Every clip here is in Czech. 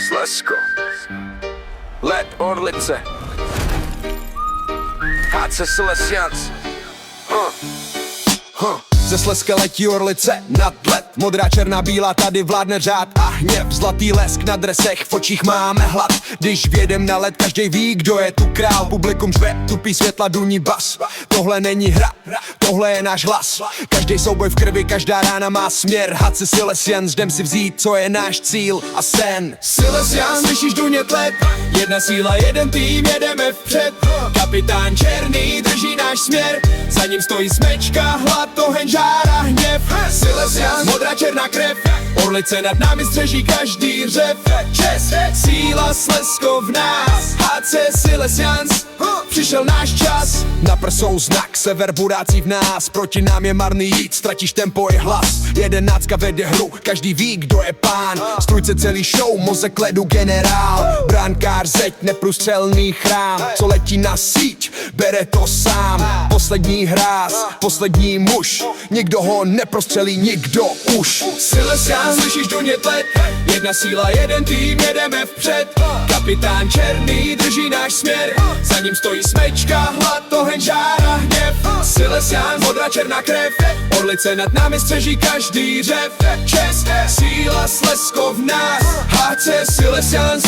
Slezsko, Let Orlice, HC Silesians. Ze Slezska letí Orlice nad led. Modrá, černá, bílá, tady vládne řád a hněv. Zlatý lesk na dresech, v očích máme hlad. Když vjedem na led, každej ví, kdo je tu král. Publikum řve, tupí světla, duní bas. Tohle není hra, tohle je náš hlas. Každý souboj v krvi, každá rána má směr. HC Silesians, jdem si vzít, co je náš cíl a sen. Silesians, slyšíš dunět led? Jedna síla, jeden tým, jedeme vpřed. Kapitán černý drží náš směr. Za ním stojí smečka, hlad, oheň, žára, hněv. Silesians, modrá, černá krev. Orlice nad námi střeží každý řev. Čest, síla, Slezsko v nás. HC Silesians, přišel náš čas. Na prsou znak, sever burácí v nás. Proti nám je marný jít, ztratíš tempo i hlas. Jedenáctka vede hru, každý ví, kdo je pán. Strůjce celý show, mozek ledu generál. Bránkář, zeď, neprůstřelný chrám. Co letí na síť, bere to sám. Poslední hráz, poslední muž. Nikdo ho neprostřelí, nikdo už. Silesians, slyšíš dunět led? Jedna síla, jeden tým, jedeme vpřed. Kapitán černý drží náš směr. Za ním stojí smečka, hlad, oheň, žára, hněv. Silesians, modrá, černá krev. Orlice nad námi střeží každý řev. Čest, síla, Slezsko v nás. HC Silesians,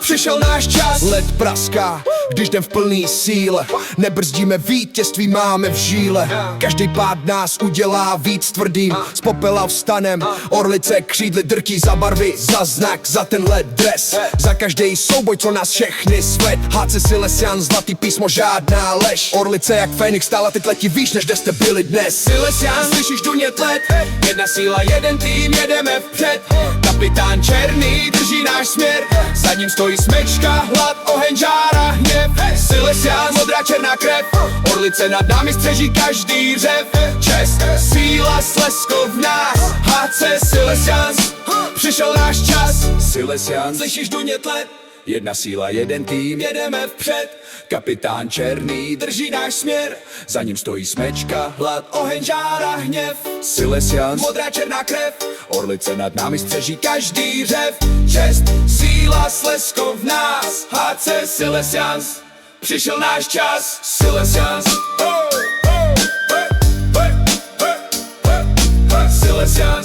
přišel náš čas. Led praská, když jdem v plný síle. Nebrzdíme, vítězství máme v žíle. Každý pád nás udělá víc tvrdým. Z popela vstanem, Orlice křídly drtí za barvy. Za znak, za tenhle dres. Za každý souboj, co nás všechny sved. HC Silesians, zlatý písmo, žádná lež. Orlice jak Fénix stála, teď letí výš, než kde jste byli dnes. Silesians, slyšíš dunět led? Jedna síla, jeden tým, jedeme vpřed. Kapitán černý drží náš směr. Za ním stojí smečka, hlad, oheň, žára, hněv. Silesians, modrá, černá krev. Orlice nad námi střeží každý řev. Čest, síla, Slezsko v nás. HC Silesians, přišel náš čas. Silesians, slyšíš dunět led? Jedna síla, jeden tým, jedeme vpřed. Kapitán černý drží náš směr. Za ním stojí smečka, hlad, oheň, žára, hněv. Silesians, modrá, černá krev. Orlice nad námi střeží každý řev. Čest, síla, Slezsko v nás. HC Silesians, přišel náš čas. Silesians, Silesians.